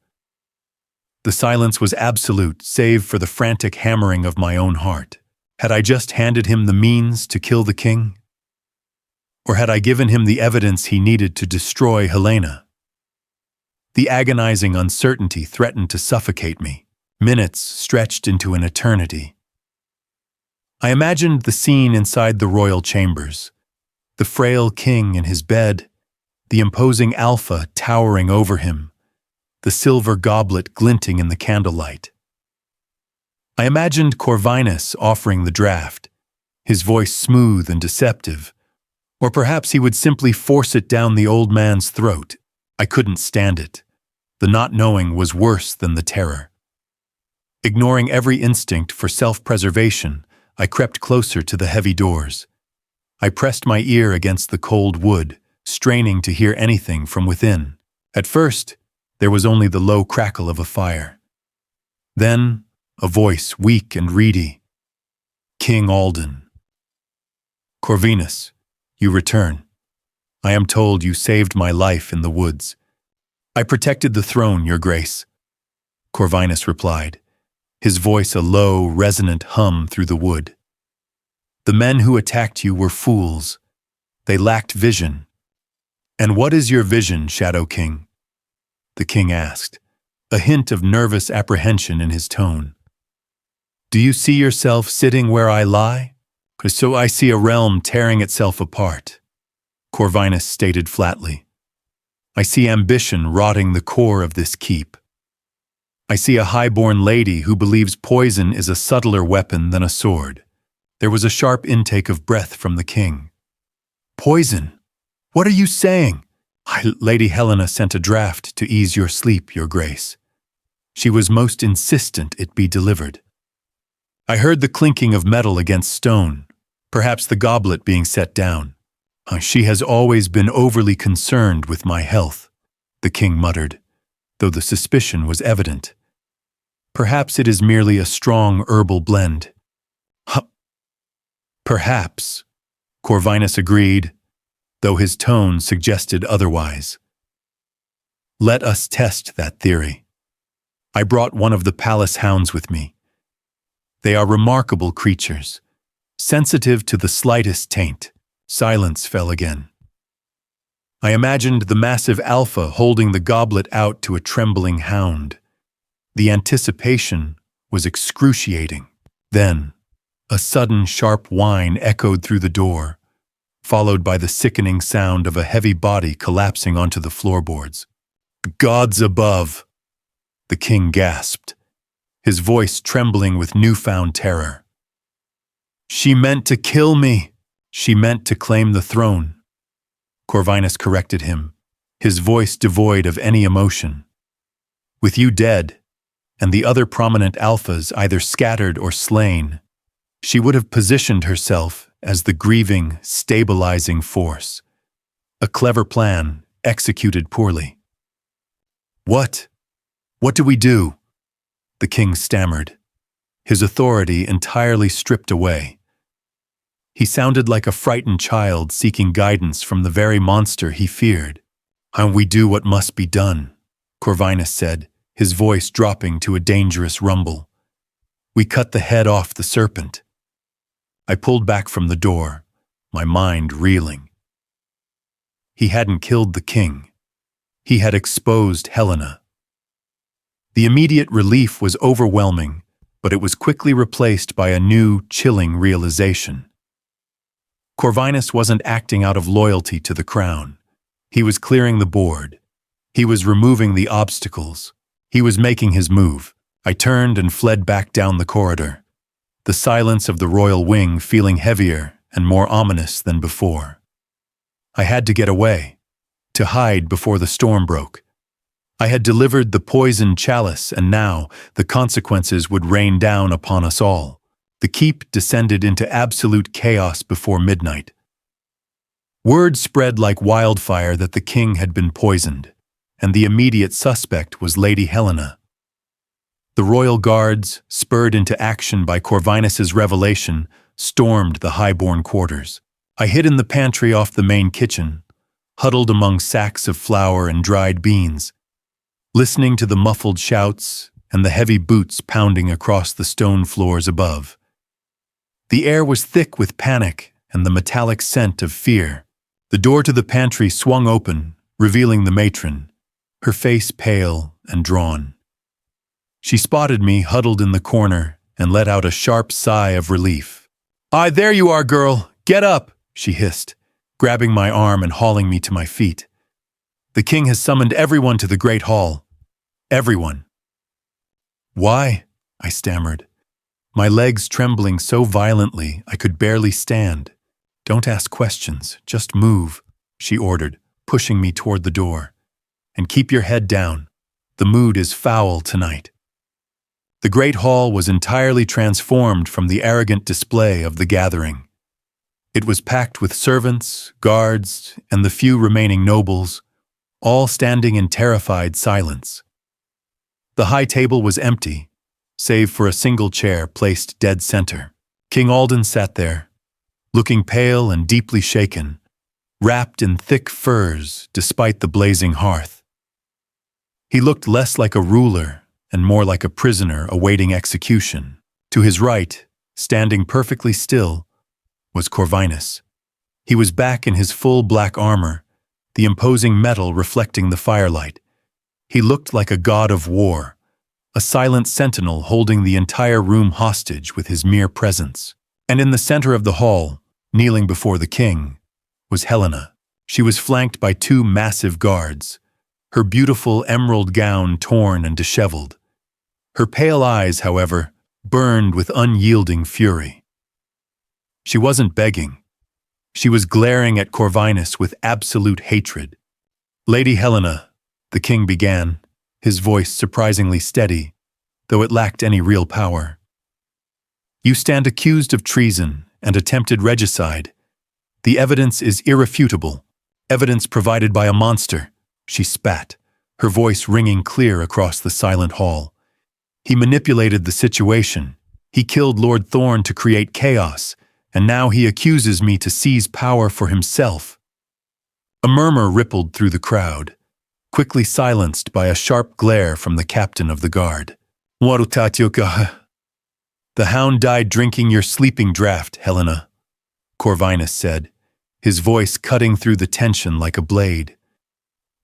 Speaker 1: The silence was absolute, save for the frantic hammering of my own heart. Had I just handed him the means to kill the king? Or had I given him the evidence he needed to destroy Helena? The agonizing uncertainty threatened to suffocate me. Minutes stretched into an eternity. I imagined the scene inside the royal chambers, the frail king in his bed, the imposing alpha towering over him, the silver goblet glinting in the candlelight. I imagined Corvinus offering the draft, his voice smooth and deceptive, or perhaps he would simply force it down the old man's throat. I couldn't stand it. The not knowing was worse than the terror. Ignoring every instinct for self-preservation, I crept closer to the heavy doors. I pressed my ear against the cold wood, straining to hear anything from within. At first, there was only the low crackle of a fire. Then, a voice weak and reedy. King Alden. Corvinus, you return. I am told you saved my life in the woods. I protected the throne, your grace. Corvinus replied, his voice a low, resonant hum through the wood. The men who attacked you were fools. They lacked vision. And what is your vision, Shadow King? The king asked, a hint of nervous apprehension in his tone. Do you see yourself sitting where I lie? So I see a realm tearing itself apart, Corvinus stated flatly. I see ambition rotting the core of this keep. I see a high-born lady who believes poison is a subtler weapon than a sword. There was a sharp intake of breath from the king. Poison? What are you saying? Lady Helena sent a draft to ease your sleep, your grace. She was most insistent it be delivered. I heard the clinking of metal against stone, perhaps the goblet being set down. She has always been overly concerned with my health, the king muttered, though the suspicion was evident. Perhaps it is merely a strong herbal blend. Perhaps, Corvinus agreed, though his tone suggested otherwise. Let us test that theory. I brought one of the palace hounds with me. They are remarkable creatures, sensitive to the slightest taint. Silence fell again. I imagined the massive alpha holding the goblet out to a trembling hound. The anticipation was excruciating. Then, a sudden sharp whine echoed through the door, followed by the sickening sound of a heavy body collapsing onto the floorboards. Gods above! The king gasped, his voice trembling with newfound terror. She meant to kill me. She meant to claim the throne. Corvinus corrected him, his voice devoid of any emotion. With you dead, and the other prominent alphas either scattered or slain, she would have positioned herself as the grieving, stabilizing force. A clever plan, executed poorly. What? What do we do? The king stammered, his authority entirely stripped away. He sounded like a frightened child seeking guidance from the very monster he feared. "And we do what must be done," Corvinus said, his voice dropping to a dangerous rumble. "We cut the head off the serpent." I pulled back from the door, my mind reeling. He hadn't killed the king. He had exposed Helena. The immediate relief was overwhelming, but it was quickly replaced by a new, chilling realization. Corvinus wasn't acting out of loyalty to the crown. He was clearing the board. He was removing the obstacles. He was making his move. I turned and fled back down the corridor, the silence of the royal wing feeling heavier and more ominous than before. I had to get away, to hide before the storm broke. I had delivered the poisoned chalice, and now the consequences would rain down upon us all. The keep descended into absolute chaos before midnight. Word spread like wildfire that the king had been poisoned, and the immediate suspect was Lady Helena. The royal guards, spurred into action by Corvinus's revelation, stormed the highborn quarters. I hid in the pantry off the main kitchen, huddled among sacks of flour and dried beans, listening to the muffled shouts and the heavy boots pounding across the stone floors above. The air was thick with panic and the metallic scent of fear. The door to the pantry swung open, revealing the matron, her face pale and drawn. She spotted me huddled in the corner and let out a sharp sigh of relief. "Ah, there you are, girl! Get up!" she hissed, grabbing my arm and hauling me to my feet. "The king has summoned everyone to the great hall. Everyone." "Why?" I stammered, my legs trembling so violently I could barely stand. "Don't ask questions, just move," she ordered, pushing me toward the door. "And keep your head down. The mood is foul tonight." The great hall was entirely transformed from the arrogant display of the gathering. It was packed with servants, guards, and the few remaining nobles, all standing in terrified silence. The high table was empty, save for a single chair placed dead center. King Alden sat there, looking pale and deeply shaken, wrapped in thick furs despite the blazing hearth. He looked less like a ruler and more like a prisoner awaiting execution. To his right, standing perfectly still, was Corvinus. He was back in his full black armor, the imposing metal reflecting the firelight. He looked like a god of war, a silent sentinel holding the entire room hostage with his mere presence. And in the center of the hall, kneeling before the king, was Helena. She was flanked by two massive guards, her beautiful emerald gown torn and disheveled. Her pale eyes, however, burned with unyielding fury. She wasn't begging. She was glaring at Corvinus with absolute hatred. "Lady Helena," the king began, his voice surprisingly steady, though it lacked any real power. "You stand accused of treason and attempted regicide. The evidence is irrefutable, evidence provided by a monster," she spat, her voice ringing clear across the silent hall. "He manipulated the situation. He killed Lord Thorn to create chaos, and now he accuses me to seize power for himself." A murmur rippled through the crowd, quickly silenced by a sharp glare from the captain of the guard. "The hound died drinking your sleeping draught, Helena," Corvinus said, his voice cutting through the tension like a blade.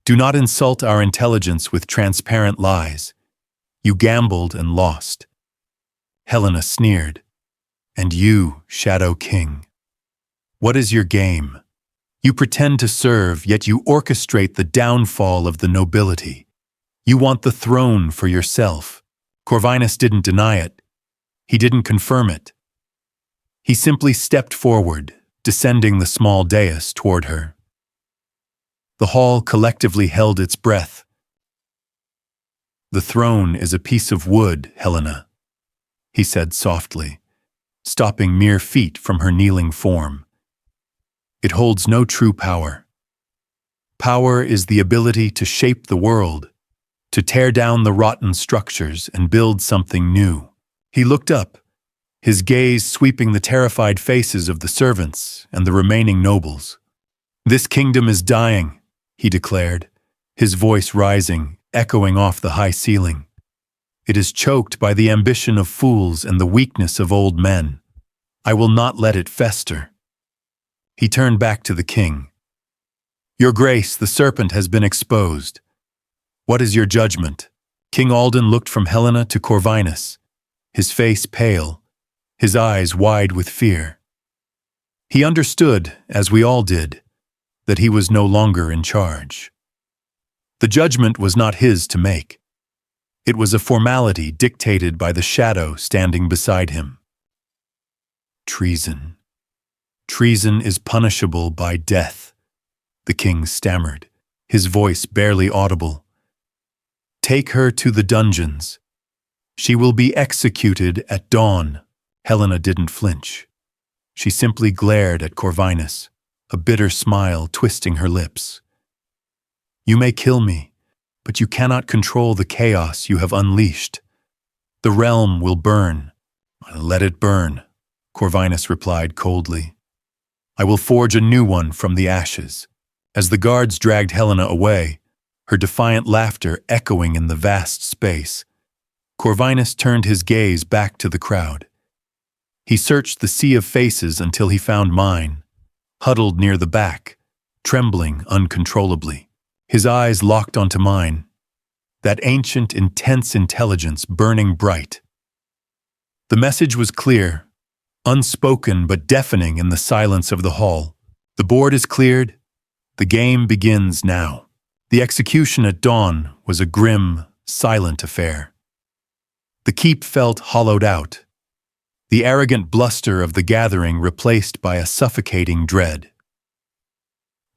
Speaker 1: "Do not insult our intelligence with transparent lies. You gambled and lost." Helena sneered. "And you, Shadow King? What is your game? You pretend to serve, yet you orchestrate the downfall of the nobility. You want the throne for yourself. Corvinus didn't deny it. He didn't confirm it. He simply stepped forward, descending the small dais toward her. The hall collectively held its breath. "The throne is a piece of wood, Helena," he said softly, stopping mere feet from her kneeling form. "It holds no true power. Power is the ability to shape the world, to tear down the rotten structures and build something new." He looked up, his gaze sweeping the terrified faces of the servants and the remaining nobles. "This kingdom is dying," he declared, his voice rising, echoing off the high ceiling. "It is choked by the ambition of fools and the weakness of old men. I will not let it fester." He turned back to the king. "Your Grace, the serpent has been exposed. What is your judgment?" King Alden looked from Helena to Corvinus, his face pale, his eyes wide with fear. He understood, as we all did, that he was no longer in charge. The judgment was not his to make. It was a formality dictated by the shadow standing beside him. "Treason. Treason is punishable by death," the king stammered, his voice barely audible. "Take her to the dungeons. She will be executed at dawn." Helena didn't flinch. She simply glared at Corvinus, a bitter smile twisting her lips. "You may kill me, but you cannot control the chaos you have unleashed. The realm will burn." "Let it burn," Corvinus replied coldly. "I will forge a new one from the ashes." As the guards dragged Helena away, her defiant laughter echoing in the vast space, Corvinus turned his gaze back to the crowd. He searched the sea of faces until he found mine, huddled near the back, trembling uncontrollably. His eyes locked onto mine, that ancient, intense intelligence burning bright. The message was clear, unspoken but deafening in the silence of the hall. "The board is cleared. The game begins now." The execution at dawn was a grim, silent affair. The keep felt hollowed out, the arrogant bluster of the gathering replaced by a suffocating dread.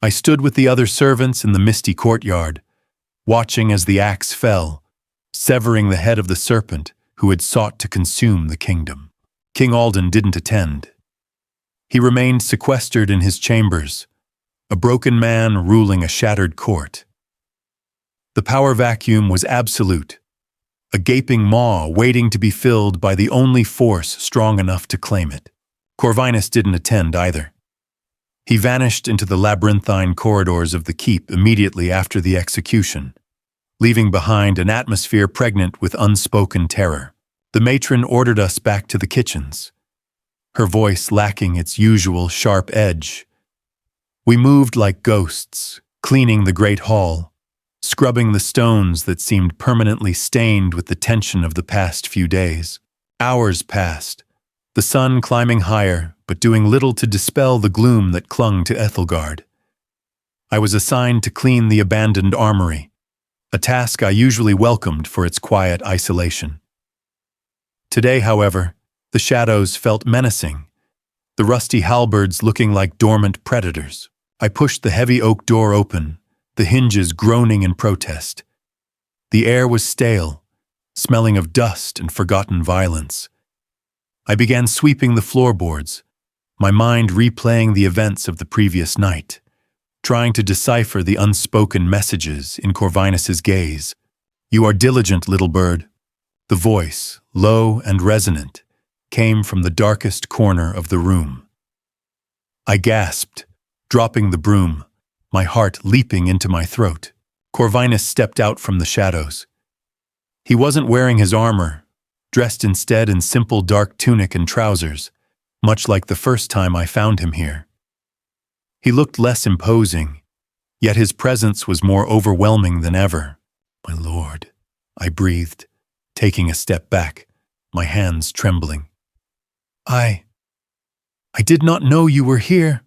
Speaker 1: I stood with the other servants in the misty courtyard, watching as the axe fell, severing the head of the serpent who had sought to consume the kingdom. King Alden didn't attend. He remained sequestered in his chambers, a broken man ruling a shattered court. The power vacuum was absolute, a gaping maw waiting to be filled by the only force strong enough to claim it. Corvinus didn't attend either. He vanished into the labyrinthine corridors of the keep immediately after the execution, leaving behind an atmosphere pregnant with unspoken terror. The matron ordered us back to the kitchens, her voice lacking its usual sharp edge. We moved like ghosts, cleaning the great hall, scrubbing the stones that seemed permanently stained with the tension of the past few days. Hours passed, the sun climbing higher, but doing little to dispel the gloom that clung to Ethelgard. I was assigned to clean the abandoned armory, a task I usually welcomed for its quiet isolation. Today, however, the shadows felt menacing, the rusty halberds looking like dormant predators. I pushed the heavy oak door open, the hinges groaning in protest. The air was stale, smelling of dust and forgotten violence. I began sweeping the floorboards, my mind replaying the events of the previous night, trying to decipher the unspoken messages in Corvinus's gaze. "You are diligent, little bird." The voice, low and resonant, came from the darkest corner of the room. I gasped, dropping the broom, my heart leaping into my throat. Corvinus stepped out from the shadows. He wasn't wearing his armor, dressed instead in simple dark tunic and trousers, much like the first time I found him here. He looked less imposing, yet his presence was more overwhelming than ever. "My lord," I breathed, taking a step back, my hands trembling. I did not know you were here."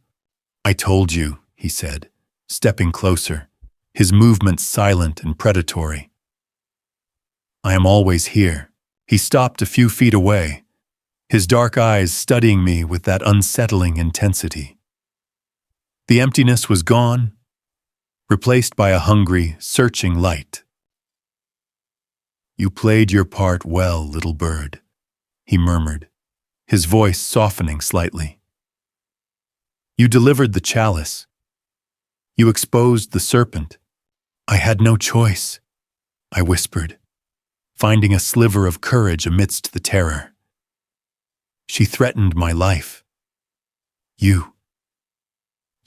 Speaker 1: "I told you," he said, stepping closer, his movements silent and predatory. "I am always here." He stopped a few feet away, his dark eyes studying me with that unsettling intensity. The emptiness was gone, replaced by a hungry, searching light. "You played your part well, little bird," he murmured, his voice softening slightly. "You delivered the chalice. You exposed the serpent. I had no choice," I whispered, finding a sliver of courage amidst the terror. "She threatened my life. You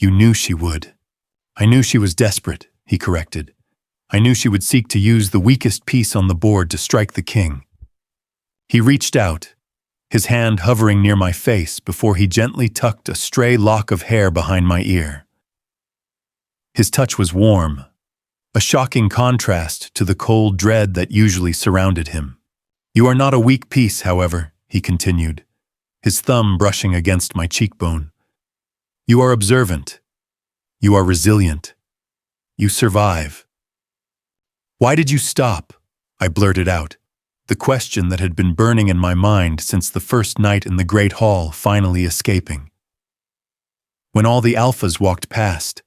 Speaker 1: knew she would." "I knew she was desperate," he corrected. "I knew she would seek to use the weakest piece on the board to strike the king." He reached out, his hand hovering near my face before he gently tucked a stray lock of hair behind my ear. His touch was warm, a shocking contrast to the cold dread that usually surrounded him. "You are not a weak piece, however," he continued, his thumb brushing against my cheekbone. "You are observant. You are resilient. You survive." "Why did you stop?" I blurted out, the question that had been burning in my mind since the first night in the Great Hall finally escaping. "When all the alphas walked past,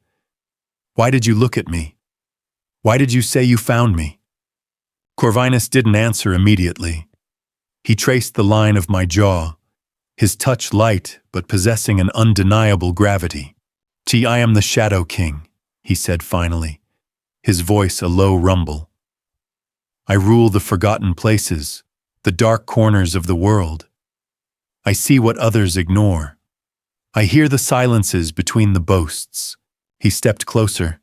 Speaker 1: why did you look at me? Why did you say you found me?" Corvinus didn't answer immediately. He traced the line of my jaw, his touch light but possessing an undeniable gravity. "I am the Shadow King," he said finally, his voice a low rumble. "I rule the forgotten places, the dark corners of the world. I see what others ignore. I hear the silences between the boasts." He stepped closer,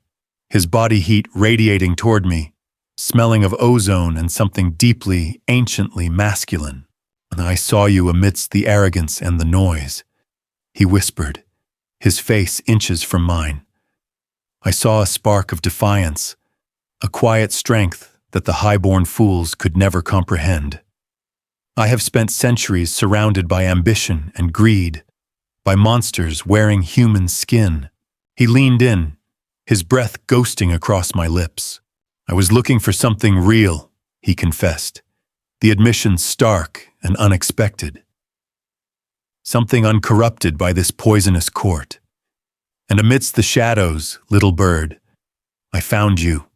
Speaker 1: his body heat radiating toward me, smelling of ozone and something deeply, anciently masculine. "I saw you amidst the arrogance and the noise," he whispered, his face inches from mine. "I saw a spark of defiance, a quiet strength that the high-born fools could never comprehend. I have spent centuries surrounded by ambition and greed, by monsters wearing human skin." He leaned in, his breath ghosting across my lips. "I was looking for something real," he confessed, the admission stark and unexpected. "Something uncorrupted by this poisonous court. And amidst the shadows, little bird, I found you."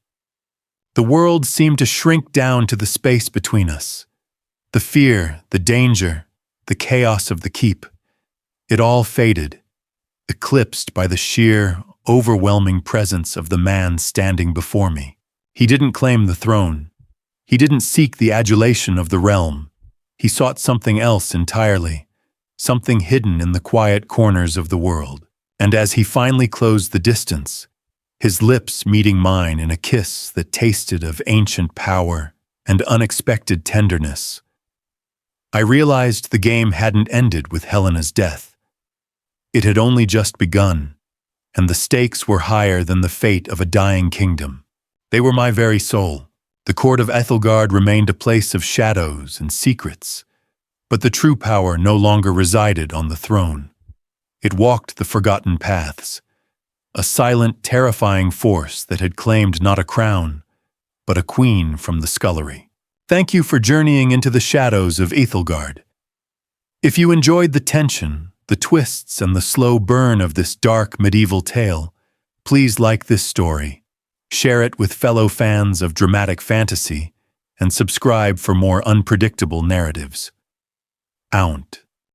Speaker 1: The world seemed to shrink down to the space between us. The fear, the danger, the chaos of the keep. It all faded, eclipsed by the sheer, overwhelming presence of the man standing before me. He didn't claim the throne. He didn't seek the adulation of the realm. He sought something else entirely, something hidden in the quiet corners of the world. And as he finally closed the distance, his lips meeting mine in a kiss that tasted of ancient power and unexpected tenderness, I realized the game hadn't ended with Helena's death. It had only just begun, and the stakes were higher than the fate of a dying kingdom. They were my very soul. The court of Ethelgard remained a place of shadows and secrets, but the true power no longer resided on the throne. It walked the forgotten paths, a silent, terrifying force that had claimed not a crown, but a queen from the scullery. Thank you for journeying into the shadows of Ethelgard. If you enjoyed the tension, the twists, and the slow burn of this dark medieval tale, please like this story, share it with fellow fans of dramatic fantasy, and subscribe for more unpredictable narratives. Out.